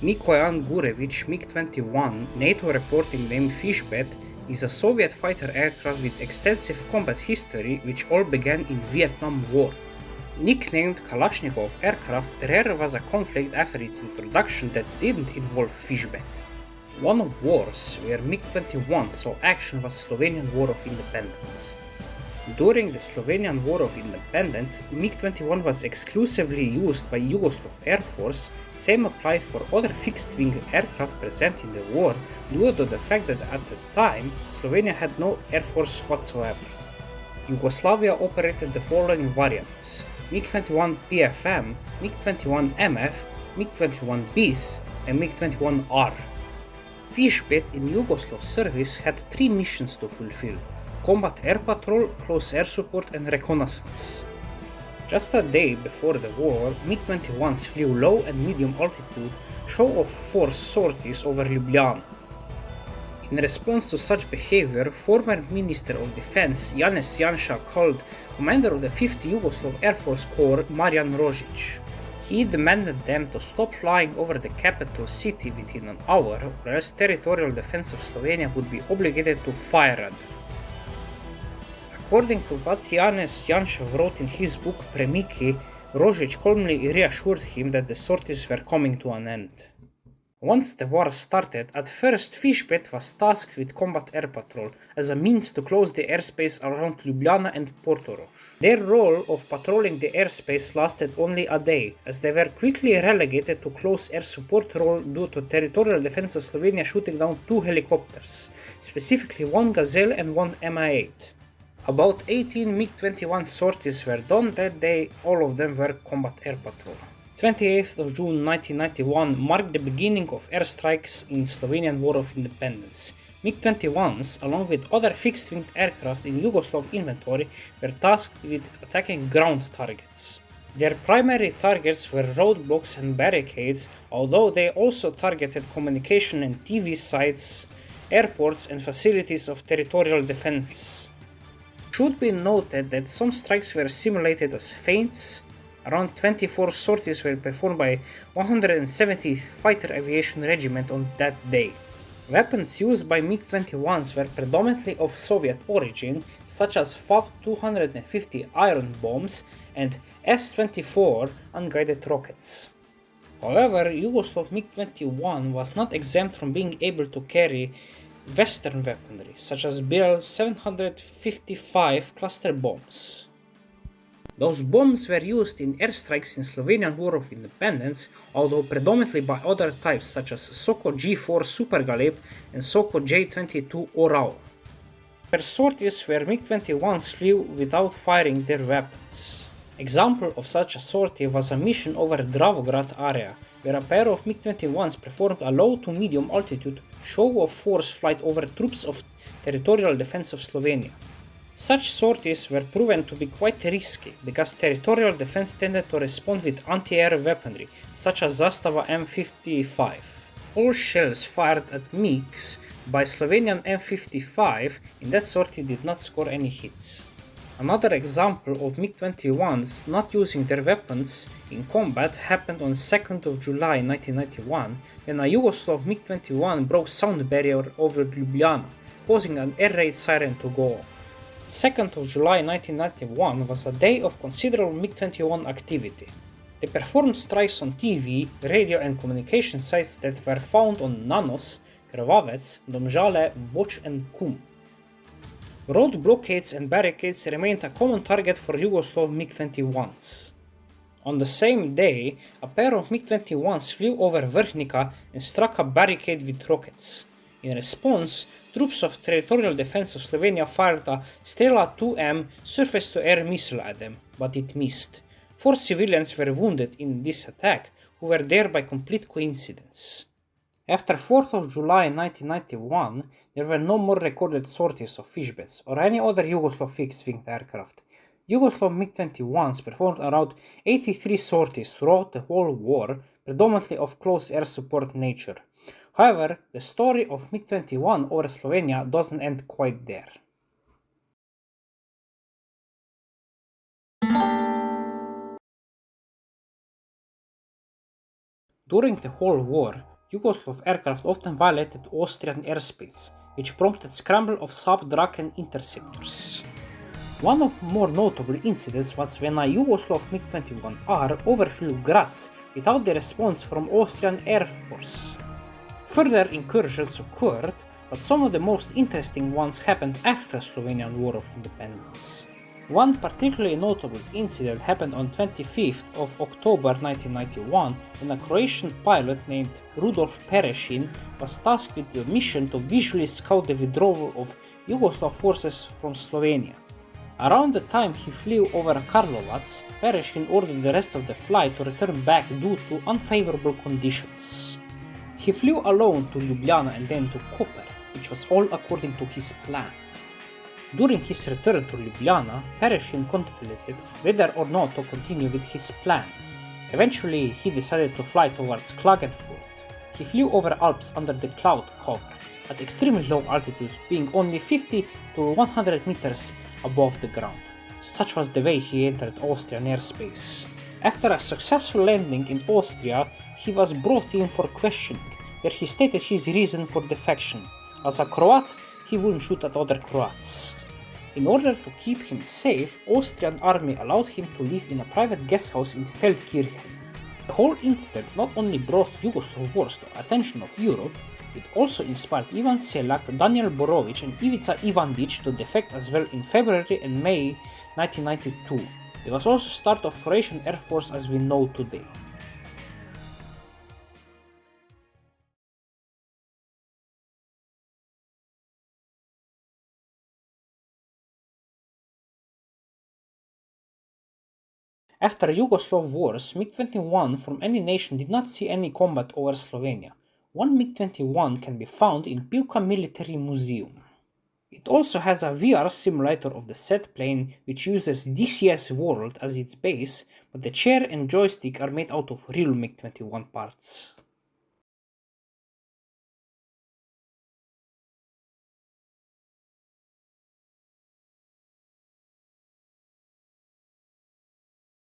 Mikoyan Gurevich MiG-21 NATO reporting name Fishbet is a Soviet fighter aircraft with extensive combat history which all began in Vietnam War. Nicknamed Kalashnikov aircraft, rare was a conflict after its introduction that didn't involve Fishbet. One of wars where MiG-21 saw action was Slovenian War of Independence. During the Slovenian War of Independence, MiG-21 was exclusively used by Yugoslav Air Force. Same applied for other fixed-wing aircraft present in the war due to the fact that at the time Slovenia had no air force whatsoever. Yugoslavia operated the following variants: MiG-21 PFM, MiG-21 MF, MiG-21 BIS, and MiG-21R. Fishbet in Yugoslav service had three missions to fulfill: combat air patrol, close air support, and reconnaissance. Just a day before the war, MiG-21s flew low and medium altitude show-off force sorties over Ljubljana. In response to such behavior, former Minister of Defense Janez Janša called commander of the 5th Yugoslav Air Force Corps Marian Rodić. He demanded them to stop flying over the capital city within an hour, or else territorial defense of Slovenia would be obligated to fire at them. According to what Janez Janša wrote in his book Premiki, Rodić calmly reassured him that the sorties were coming to an end. Once the war started, at first Fishbet was tasked with combat air patrol as a means to close the airspace around Ljubljana and Portorož. Their role of patrolling the airspace lasted only a day, as they were quickly relegated to close air support role due to territorial defense of Slovenia shooting down 2 helicopters, specifically one Gazelle and one Mi-8. About 18 MiG-21 sorties were done that day, all of them were combat air patrol. 28th of June 1991 marked the beginning of airstrikes in Slovenian War of Independence. MiG-21s, along with other fixed-wing aircraft in Yugoslav inventory, were tasked with attacking ground targets. Their primary targets were roadblocks and barricades, although they also targeted communication and TV sites, airports and facilities of territorial defense. It should be noted that some strikes were simulated as feints. Around 24 sorties were performed by 170th Fighter Aviation Regiment on that day. Weapons used by MiG-21s were predominantly of Soviet origin, such as FAB-250 iron bombs and S-24 unguided rockets. However, Yugoslav MiG-21 was not exempt from being able to carry Western weaponry, such as BL-755 cluster bombs. Those bombs were used in airstrikes in Slovenian War of Independence, although predominantly by other types such as Soko G4 Super Galeb and Soko J-22 Oral. Their sorties where MiG-21s flew without firing their weapons. Example of such a sortie was a mission over Dravograd area, where a pair of MiG-21s performed a low to medium altitude show-of-force flight over troops of territorial defense of Slovenia. Such sorties were proven to be quite risky, because territorial defense tended to respond with anti-air weaponry, such as Zastava M55. All shells fired at MiGs by Slovenian M55 in that sortie did not score any hits. Another example of MiG-21s not using their weapons in combat happened on 2nd of July 1991, when a Yugoslav MiG-21 broke sound barrier over Ljubljana, causing an air raid siren to go off. 2nd of July 1991 was a day of considerable MiG-21 activity. They performed strikes on TV, radio and communication sites that were found on Nanos, Krvavec, Domžale, Boč and Kum. Road blockades and barricades remained a common target for Yugoslav MiG-21s. On the same day, a pair of MiG-21s flew over Vrhnika and struck a barricade with rockets. In response, troops of territorial defense of Slovenia fired a Strela 2M surface-to-air missile at them, but it missed. 4 civilians were wounded in this attack, who were there by complete coincidence. After 4th of July 1991, there were no more recorded sorties of fishbeds or any other Yugoslav fixed-wing aircraft. Yugoslav MiG-21s performed around 83 sorties throughout the whole war, predominantly of close air support nature. However, the story of MiG-21 over Slovenia doesn't end quite there. During the whole war, Yugoslav aircraft often violated Austrian airspace, which prompted scramble of sub-Draken interceptors. One of the more notable incidents was when a Yugoslav MiG-21R overflew Graz without the response from Austrian Air Force. Further incursions occurred, but some of the most interesting ones happened after Slovenian War of Independence. One particularly notable incident happened on 25th of October 1991 when a Croatian pilot named Rudolf Peresin was tasked with the mission to visually scout the withdrawal of Yugoslav forces from Slovenia. Around the time he flew over Karlovac, Peresin ordered the rest of the flight to return back due to unfavorable conditions. He flew alone to Ljubljana and then to Koper, which was all according to his plan. During his return to Ljubljana, Peresin contemplated whether or not to continue with his plan. Eventually, he decided to fly towards Klagenfurt. He flew over Alps under the cloud cover, at extremely low altitudes, being only 50 to 100 meters above the ground. Such was the way he entered Austrian airspace. After a successful landing in Austria, he was brought in for questioning, where he stated his reason for defection. As a Croat, he wouldn't shoot at other Croats. In order to keep him safe, Austrian army allowed him to live in a private guest house in Feldkirchen. The whole incident not only brought Yugoslav wars to attention of Europe, it also inspired Ivan Selak, Daniel Borović and Ivica Ivandić to defect as well in February and May 1992. It was also the start of Croatian Air Force as we know today. After Yugoslav wars, MiG-21 from any nation did not see any combat over Slovenia. One MiG-21 can be found in Pilka Military Museum. It also has a VR simulator of the set plane which uses DCS World as its base, but the chair and joystick are made out of real MiG-21 parts.